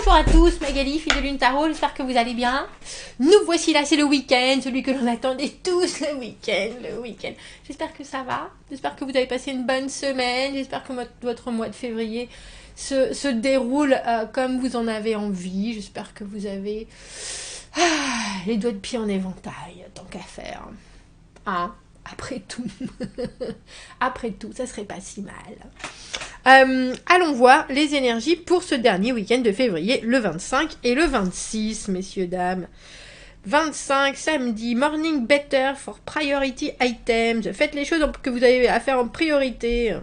Bonjour à tous, Magali, fille de Lune Tarot, j'espère que vous allez bien. Nous voici là, c'est le week-end, celui que l'on attendait tous, le week-end. J'espère que ça va, j'espère que vous avez passé une bonne semaine, j'espère que votre mois de février se déroule comme vous en avez envie. J'espère que vous avez les doigts de pied en éventail, tant qu'à faire. Hein, après tout, ça serait pas si mal. Allons voir les énergies pour ce dernier week-end de février, le 25 et le 26, messieurs, dames. 25, samedi, morning better for priority items. Faites les choses que vous avez à faire en priorité.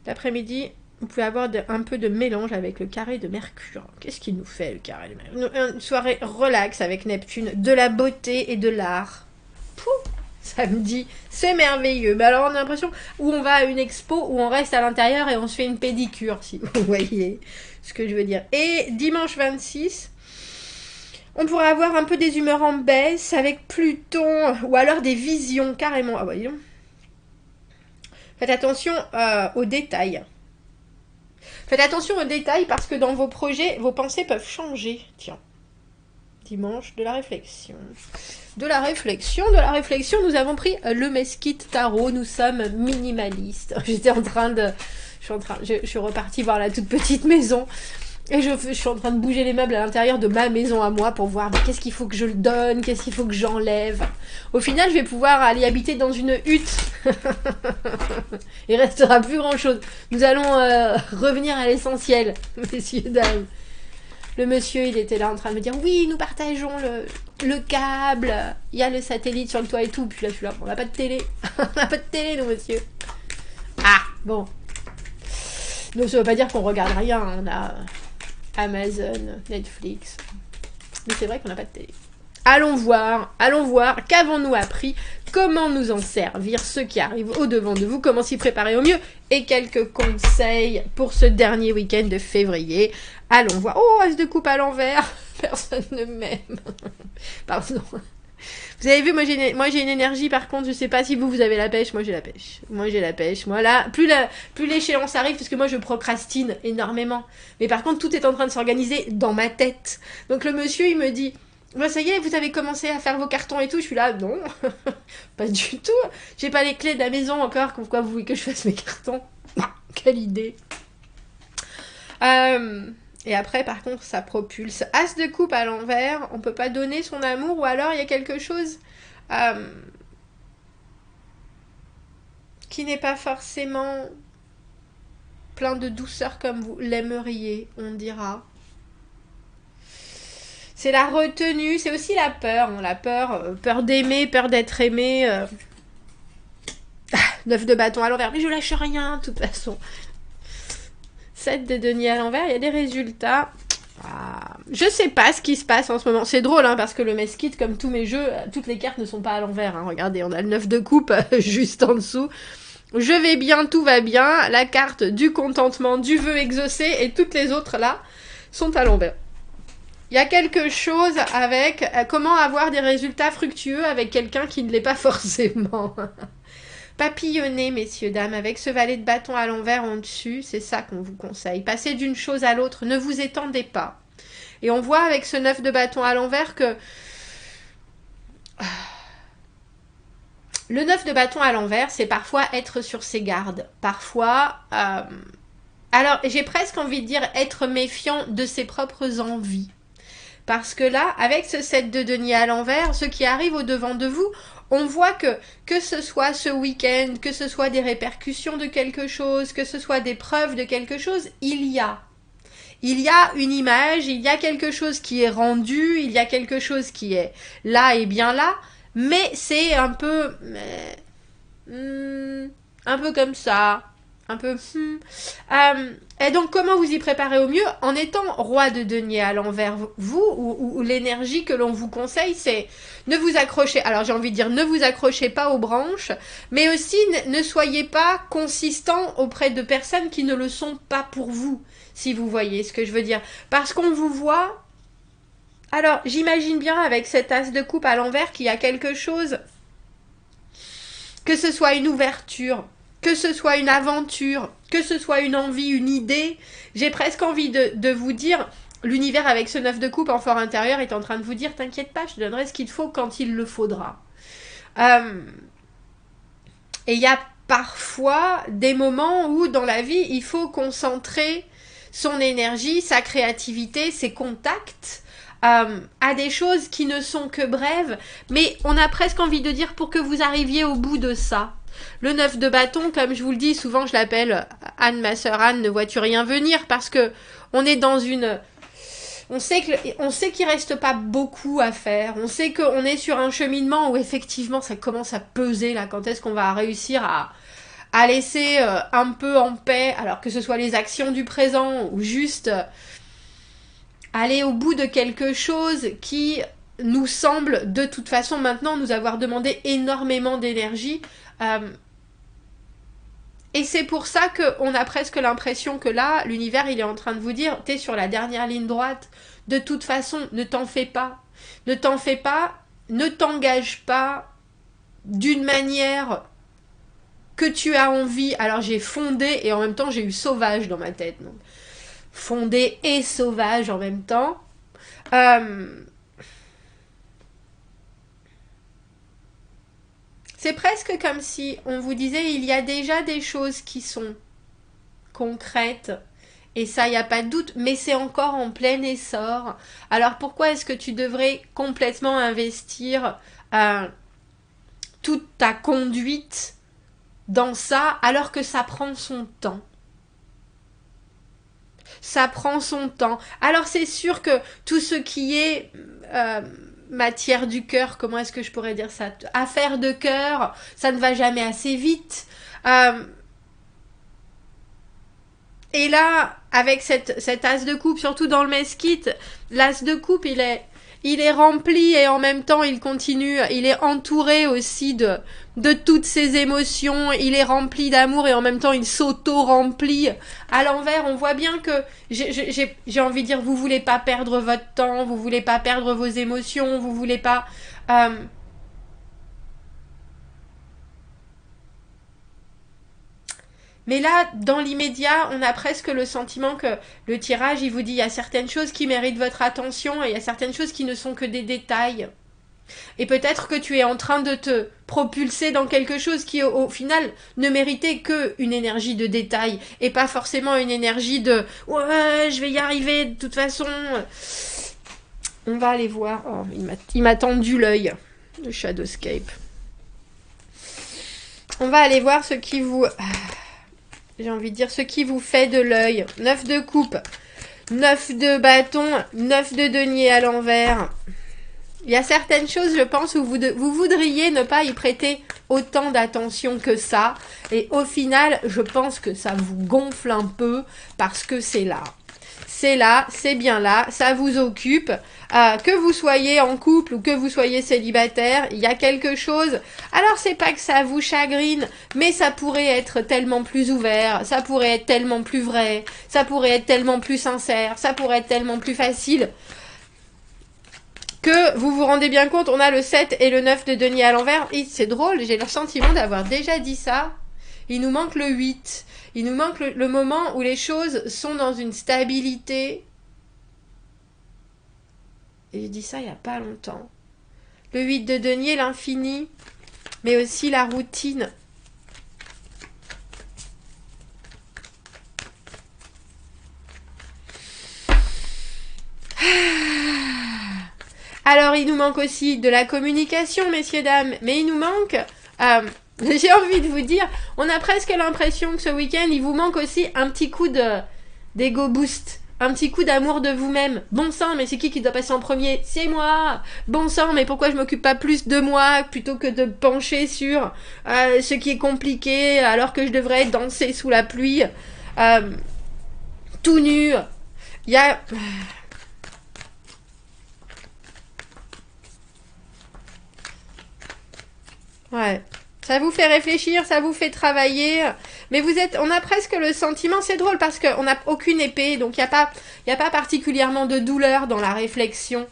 L'après-midi, vous pouvez avoir un peu de mélange avec le carré de Mercure. Qu'est-ce qu'il nous fait, le carré de Mercure? Une soirée relax avec Neptune, de la beauté et de l'art. Pouh! Samedi, c'est merveilleux. Mais alors on a l'impression où on va à une expo, où on reste à l'intérieur et on se fait une pédicure, si vous voyez ce que je veux dire. Et dimanche 26, on pourrait avoir un peu des humeurs en baisse avec Pluton, ou alors des visions carrément. Ah bah dis donc. Faites attention aux détails. Faites attention aux détails parce que dans vos projets, vos pensées peuvent changer. Tiens. Dimanche, de la réflexion. De la réflexion, nous avons pris le Mesquite Tarot, nous sommes minimalistes. Je suis repartie voir la toute petite maison et je suis en train de bouger les meubles à l'intérieur de ma maison à moi pour voir qu'est-ce qu'il faut que je le donne, qu'est-ce qu'il faut que j'enlève. Au final, je vais pouvoir aller habiter dans une hutte. Il restera plus grand chose. Nous allons revenir à l'essentiel, messieurs, dames. Le monsieur, il était là en train de me dire « Oui, nous partageons le câble, il y a le satellite sur le toit et tout. » Puis là, je suis là, on n'a pas de télé. On n'a pas de télé, nous, monsieur. Ah, bon. Donc, ça ne veut pas dire qu'on regarde rien. On a Amazon, Netflix. Mais c'est vrai qu'on n'a pas de télé. Allons voir, qu'avons-nous appris, comment nous en servir, ce qui arrive au-devant de vous, comment s'y préparer au mieux, et quelques conseils pour ce dernier week-end de février. Allons voir. Oh, as de coupe à l'envers, personne ne m'aime. Pardon. Vous avez vu, moi j'ai une énergie, par contre, je sais pas si vous avez la pêche, moi j'ai la pêche. Moi là, plus l'échéance arrive, parce que moi je procrastine énormément. Mais par contre, tout est en train de s'organiser dans ma tête. Donc le monsieur, il me dit... Bah ça y est, vous avez commencé à faire vos cartons et tout. Je suis là, non, pas du tout. J'ai pas les clés de la maison encore. Pourquoi vous voulez que je fasse mes cartons? Quelle idée. Et après, par contre, ça propulse. As de coupe à l'envers, on peut pas donner son amour, ou alors il y a quelque chose qui n'est pas forcément plein de douceur comme vous l'aimeriez, on dira. C'est la retenue, c'est aussi la peur. La peur d'aimer, peur d'être aimé. 9 de bâton à l'envers, mais je lâche rien, de toute façon. 7 de denier à l'envers, il y a des résultats. Je sais pas ce qui se passe en ce moment. C'est drôle, hein, parce que le Mesquite, comme tous mes jeux, toutes les cartes ne sont pas à l'envers. Hein. Regardez, on a le 9 de coupe juste en dessous. Je vais bien, tout va bien. La carte du contentement, du vœu exaucé, et toutes les autres, là, sont à l'envers. Il y a quelque chose avec comment avoir des résultats fructueux avec quelqu'un qui ne l'est pas forcément. Papillonner, messieurs, dames, avec ce valet de bâton à l'envers en dessus, c'est ça qu'on vous conseille. Passez d'une chose à l'autre, ne vous étendez pas. Et on voit avec ce 9 de bâton à l'envers que... Le 9 de bâton à l'envers, c'est parfois être sur ses gardes. Parfois... Alors, j'ai presque envie de dire être méfiant de ses propres envies. Parce que là, avec ce 7 de denier à l'envers, ce qui arrive au-devant de vous, on voit que ce soit ce week-end, que ce soit des répercussions de quelque chose, que ce soit des preuves de quelque chose, il y a une image, il y a quelque chose qui est rendu, il y a quelque chose qui est là et bien là, mais c'est un peu comme ça. Un peu... Et donc, comment vous y préparez au mieux? En étant roi de denier à l'envers, vous, ou l'énergie que l'on vous conseille, c'est ne vous accrochez... Alors, j'ai envie de dire, ne vous accrochez pas aux branches, mais aussi ne soyez pas consistant auprès de personnes qui ne le sont pas pour vous, si vous voyez ce que je veux dire. Parce qu'on vous voit... Alors, j'imagine bien avec cet as de coupe à l'envers qu'il y a quelque chose... Que ce soit une ouverture... Que ce soit une aventure, que ce soit une envie, une idée, j'ai presque envie de vous dire, l'univers avec ce 9 de coupe en fort intérieur est en train de vous dire, t'inquiète pas, je te donnerai ce qu'il te faut quand il le faudra. Et il y a parfois des moments où dans la vie, il faut concentrer son énergie, sa créativité, ses contacts à des choses qui ne sont que brèves, mais on a presque envie de dire pour que vous arriviez au bout de ça. Le 9 de bâton, comme je vous le dis, souvent je l'appelle Anne, ma sœur Anne, ne vois-tu rien venir, parce que on est dans une... On sait qu'il reste pas beaucoup à faire. On sait qu'on est sur un cheminement où effectivement ça commence à peser là. Quand est-ce qu'on va réussir à laisser un peu en paix, alors que ce soit les actions du présent ou juste aller au bout de quelque chose qui nous semble de toute façon maintenant nous avoir demandé énormément d'énergie. Et c'est pour ça qu'on a presque l'impression que là, l'univers, il est en train de vous dire, t'es sur la dernière ligne droite, de toute façon, ne t'en fais pas. Ne t'en fais pas, ne t'engage pas d'une manière que tu as envie. Alors j'ai fondé et en même temps j'ai eu sauvage dans ma tête. Donc. Fondé et sauvage en même temps. C'est presque comme si on vous disait il y a déjà des choses qui sont concrètes et ça, il n'y a pas de doute, mais c'est encore en plein essor. Alors pourquoi est-ce que tu devrais complètement investir toute ta conduite dans ça alors que ça prend son temps? Ça prend son temps. Alors c'est sûr que tout ce qui est... matière du cœur, comment est-ce que je pourrais dire ça? Affaire de cœur, ça ne va jamais assez vite. Et là, avec cet as de coupe, surtout dans le mesquite, l'as de coupe, il est rempli et en même temps, il continue, il est entouré aussi de toutes ses émotions, il est rempli d'amour et en même temps, il s'auto-remplit. À l'envers, on voit bien que, j'ai envie de dire, vous voulez pas perdre votre temps, vous voulez pas perdre vos émotions, vous voulez pas... Mais là, dans l'immédiat, on a presque le sentiment que le tirage, il vous dit, il y a certaines choses qui méritent votre attention et il y a certaines choses qui ne sont que des détails. Et peut-être que tu es en train de te propulser dans quelque chose qui, au final, ne méritait que une énergie de détail et pas forcément une énergie de « Ouais, je vais y arriver, de toute façon... » On va aller voir. Oh, il m'a tendu l'œil, le Shadowscape. On va aller voir ce qui vous... J'ai envie de dire ce qui vous fait de l'œil. 9 de coupe, 9 de bâton, 9 de denier à l'envers. Il y a certaines choses, je pense, où vous voudriez ne pas y prêter autant d'attention que ça. Et au final, je pense que ça vous gonfle un peu parce que c'est là. C'est là, c'est bien là, ça vous occupe. Que vous soyez en couple ou que vous soyez célibataire, il y a quelque chose. Alors c'est pas que ça vous chagrine, mais ça pourrait être tellement plus ouvert, ça pourrait être tellement plus vrai, ça pourrait être tellement plus sincère, ça pourrait être tellement plus facile. Que vous vous rendez bien compte, on a le 7 et le 9 de denier à l'envers. Et c'est drôle, j'ai le sentiment d'avoir déjà dit ça. Il nous manque le 8. Il nous manque le moment où les choses sont dans une stabilité. Et j'ai dit ça il n'y a pas longtemps. Le 8 de denier, l'infini, mais aussi la routine. Alors, il nous manque aussi de la communication, messieurs, dames. Mais il nous manque... j'ai envie de vous dire, on a presque l'impression que ce week-end, il vous manque aussi un petit coup d'ego boost. Un petit coup d'amour de vous-même. Bon sang, mais c'est qui doit passer en premier? C'est moi. Bon sang, mais pourquoi je m'occupe pas plus de moi plutôt que de pencher sur ce qui est compliqué alors que je devrais danser sous la pluie tout nu. Il y a... Ouais. Ça vous fait réfléchir, ça vous fait travailler, mais on a presque le sentiment, c'est drôle parce qu'on n'a aucune épée, donc il n'y a pas particulièrement de douleur dans la réflexion.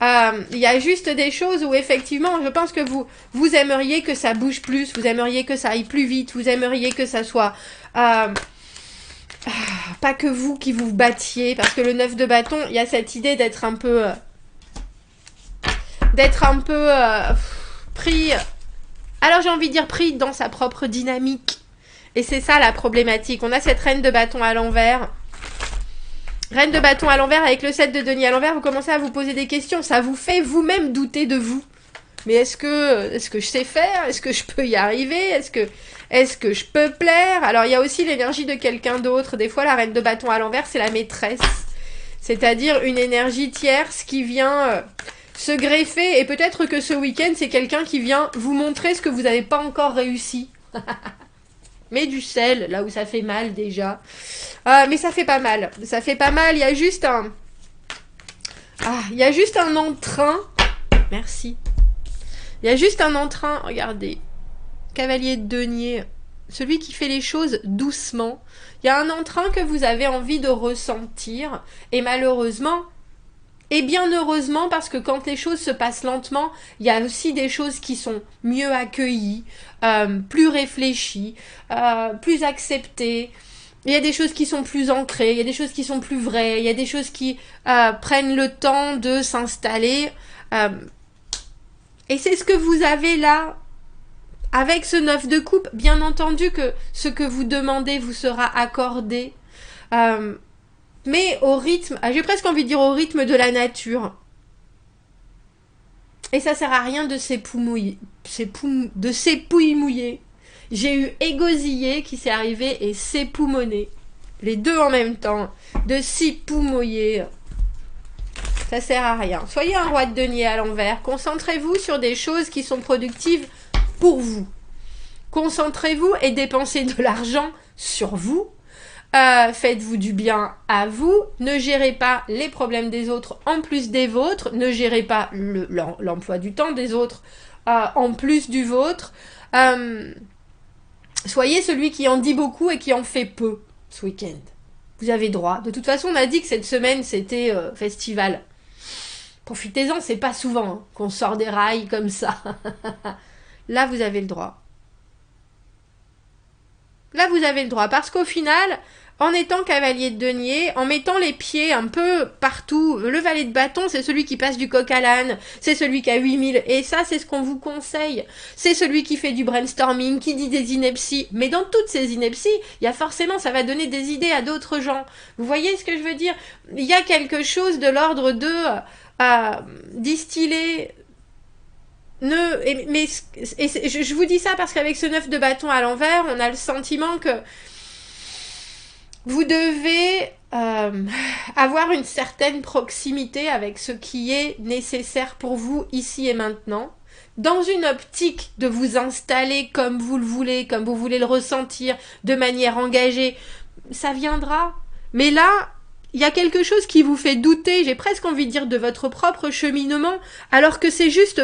Il y a juste des choses où effectivement, je pense que vous aimeriez que ça bouge plus, vous aimeriez que ça aille plus vite, vous aimeriez que ça soit Pas que vous qui vous battiez, parce que le 9 de bâton, il y a cette idée d'être un peu... pris... Alors j'ai envie de dire pris dans sa propre dynamique. Et c'est ça la problématique. On a cette reine de bâton à l'envers. Reine de bâton à l'envers avec le 7 de denier à l'envers, vous commencez à vous poser des questions. Ça vous fait vous-même douter de vous. Mais est-ce que je sais faire? Est-ce que je peux y arriver? Est-ce que je peux plaire? Alors il y a aussi l'énergie de quelqu'un d'autre. Des fois la reine de bâton à l'envers, c'est la maîtresse. C'est-à-dire une énergie tierce qui vient se greffer. Et peut-être que ce week-end, c'est quelqu'un qui vient vous montrer ce que vous n'avez pas encore réussi. Mais du sel, là où ça fait mal déjà. Mais ça fait pas mal. Ça fait pas mal. Il y a juste un... il y a juste un entrain. Merci. Il y a juste un entrain. Regardez. Cavalier de denier. Celui qui fait les choses doucement. Il y a un entrain que vous avez envie de ressentir. Et malheureusement... Et bien heureusement, parce que quand les choses se passent lentement, il y a aussi des choses qui sont mieux accueillies, plus réfléchies, plus acceptées. Il y a des choses qui sont plus ancrées, il y a des choses qui sont plus vraies, il y a des choses qui prennent le temps de s'installer. Et c'est ce que vous avez là, avec ce 9 de coupe. Bien entendu que ce que vous demandez vous sera accordé. Mais au rythme, j'ai presque envie de dire au rythme de la nature. Et ça sert à rien de s'épouiller. J'ai eu égosiller qui s'est arrivé et s'époumoner. Les deux en même temps. De s'époumoyer. Ça sert à rien. Soyez un roi de denier à l'envers. Concentrez-vous sur des choses qui sont productives pour vous. Concentrez-vous et dépensez de l'argent sur vous. Faites-vous du bien à vous, ne gérez pas les problèmes des autres en plus des vôtres, ne gérez pas l'emploi du temps des autres en plus du vôtre. Soyez celui qui en dit beaucoup et qui en fait peu ce week-end. Vous avez droit. De toute façon, on a dit que cette semaine, c'était festival. Profitez-en, c'est pas souvent qu'on sort des rails comme ça. Là, vous avez le droit. Là, vous avez le droit. Parce qu'au final, en étant cavalier de denier, en mettant les pieds un peu partout, le valet de bâton, c'est celui qui passe du coq à l'âne, c'est celui qui a 8000, et ça, c'est ce qu'on vous conseille. C'est celui qui fait du brainstorming, qui dit des inepties. Mais dans toutes ces inepties, il y a forcément, ça va donner des idées à d'autres gens. Vous voyez ce que je veux dire? Il y a quelque chose de l'ordre de distiller... je vous dis ça parce qu'avec ce 9 de bâton à l'envers, on a le sentiment que vous devez avoir une certaine proximité avec ce qui est nécessaire pour vous ici et maintenant, dans une optique de vous installer comme vous le voulez, comme vous voulez le ressentir, de manière engagée. Ça viendra. Mais là, il y a quelque chose qui vous fait douter, j'ai presque envie de dire, de votre propre cheminement, alors que c'est juste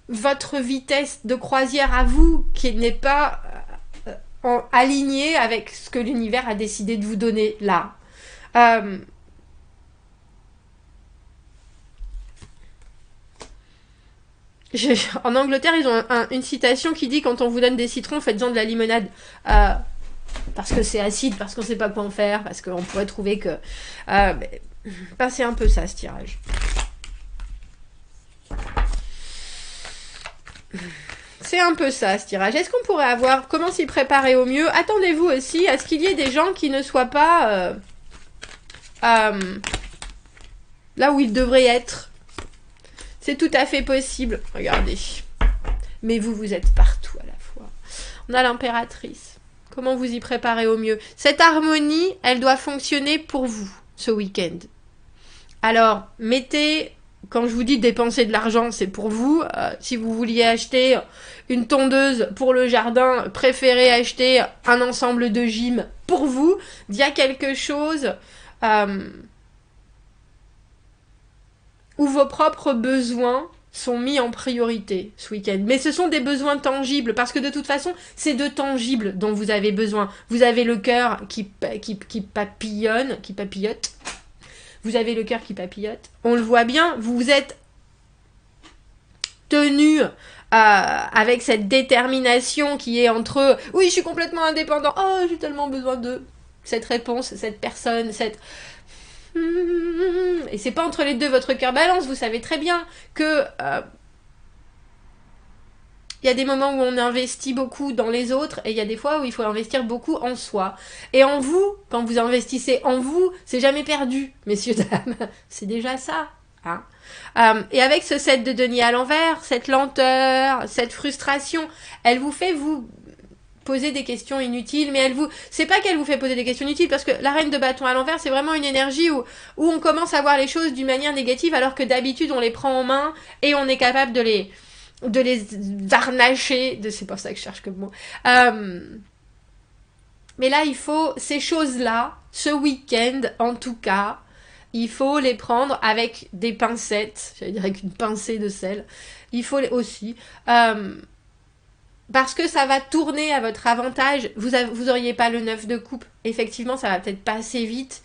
votre vitesse de croisière à vous qui n'est pas alignée avec ce que l'univers a décidé de vous donner là. En Angleterre, ils ont une citation qui dit: quand on vous donne des citrons, faites-en de la limonade. Parce que c'est acide, parce qu'on ne sait pas quoi en faire, parce qu'on pourrait trouver que... c'est un peu ça, ce tirage. C'est un peu ça, ce tirage. Est-ce qu'on pourrait avoir... Comment s'y préparer au mieux? Attendez-vous aussi à ce qu'il y ait des gens qui ne soient pas là où ils devraient être. C'est tout à fait possible. Regardez. Mais vous êtes partout à la fois. On a l'impératrice. Comment vous y préparez au mieux? Cette harmonie, elle doit fonctionner pour vous, ce week-end. Alors, mettez... Quand je vous dis dépenser de l'argent, c'est pour vous. Si vous vouliez acheter une tondeuse pour le jardin, préférez acheter un ensemble de gym pour vous. Il y a quelque chose où vos propres besoins sont mis en priorité ce week-end. Mais ce sont des besoins tangibles, parce que de toute façon, c'est de tangible dont vous avez besoin. Vous avez le cœur qui papillote. Vous avez le cœur qui papillote. On le voit bien, vous êtes tenue, avec cette détermination qui est entre oui, je suis complètement indépendant, oh, j'ai tellement besoin de cette réponse, cette personne, cette... Et c'est pas entre les deux votre cœur balance, vous savez très bien que il y a des moments où on investit beaucoup dans les autres et il y a des fois où il faut investir beaucoup en soi. Et en vous, quand vous investissez en vous, c'est jamais perdu, messieurs, dames. C'est déjà ça. Hein. Et avec ce 7 de denier à l'envers, cette lenteur, cette frustration, elle vous fait vous poser des questions inutiles, mais elle vous... C'est pas qu'elle vous fait poser des questions inutiles, parce que la reine de bâton à l'envers, c'est vraiment une énergie où on commence à voir les choses d'une manière négative, alors que d'habitude, on les prend en main et on est capable de les harnacher, c'est pas ça que je cherche comme mot. Mais là, il faut ces choses-là, ce week-end en tout cas, il faut les prendre avec des pincettes, j'allais dire avec une pincée de sel. Il faut aussi, parce que ça va tourner à votre avantage. Vous auriez pas le 9 de coupe. Effectivement, ça va peut-être pas assez vite,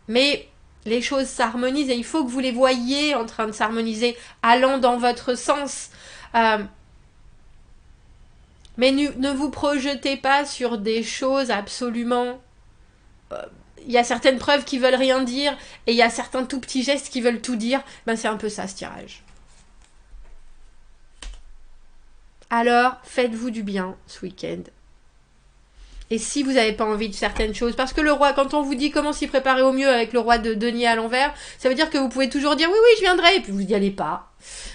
mais les choses s'harmonisent et il faut que vous les voyiez en train de s'harmoniser, allant dans votre sens. Mais ne vous projetez pas sur des choses absolument... Il y a certaines preuves qui veulent rien dire et il y a certains tout petits gestes qui veulent tout dire. Ben c'est un peu ça ce tirage. Alors, faites-vous du bien ce week-end. Et si vous n'avez pas envie de certaines choses, parce que le roi, quand on vous dit comment s'y préparer au mieux avec le roi de denier à l'envers, ça veut dire que vous pouvez toujours dire oui, oui, je viendrai, et puis vous n'y allez pas.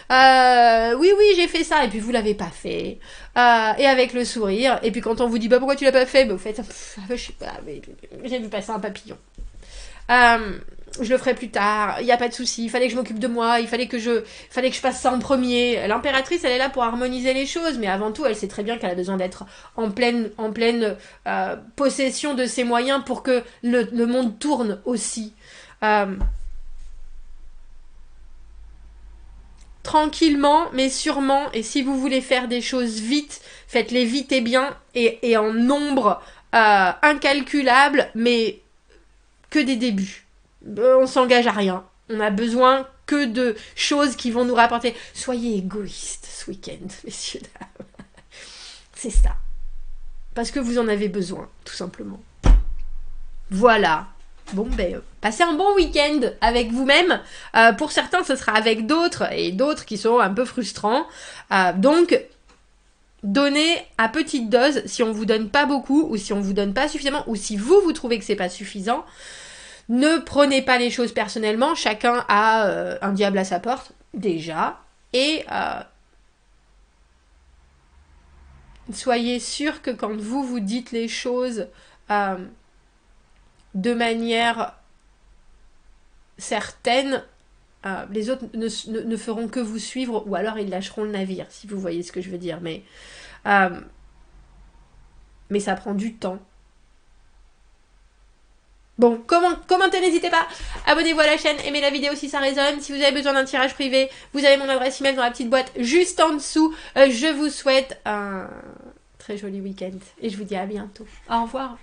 Oui, oui, j'ai fait ça, et puis vous l'avez pas fait. Et avec le sourire, et puis quand on vous dit bah pourquoi tu l'as pas fait, bah vous faites je sais pas, mais j'ai vu passer un papillon. Je le ferai plus tard, il n'y a pas de souci, il fallait que je m'occupe de moi, il fallait que je fasse ça en premier. L'impératrice, elle est là pour harmoniser les choses, mais avant tout, elle sait très bien qu'elle a besoin d'être en pleine possession de ses moyens pour que le monde tourne aussi. Tranquillement, mais sûrement, et si vous voulez faire des choses vite, faites-les vite et bien, et en nombre incalculable, mais que des débuts. On s'engage à rien. On a besoin que de choses qui vont nous rapporter. Soyez égoïstes ce week-end, messieurs, dames. C'est ça. Parce que vous en avez besoin, tout simplement. Voilà. Bon, ben, passez un bon week-end avec vous-même. Pour certains, ce sera avec d'autres, et d'autres qui sont un peu frustrants. Donc, donnez à petite dose, si on vous donne pas beaucoup, ou si on vous donne pas suffisamment, ou si vous trouvez que c'est pas suffisant. Ne prenez pas les choses personnellement, chacun a un diable à sa porte, déjà, et soyez sûr que quand vous dites les choses de manière certaine, les autres ne feront que vous suivre, ou alors ils lâcheront le navire, si vous voyez ce que je veux dire, mais ça prend du temps. Bon, commentez, n'hésitez pas. Abonnez-vous à la chaîne, aimez la vidéo si ça résonne. Si vous avez besoin d'un tirage privé, vous avez mon adresse email dans la petite boîte juste en dessous. Je vous souhaite un très joli week-end et je vous dis à bientôt. Au revoir.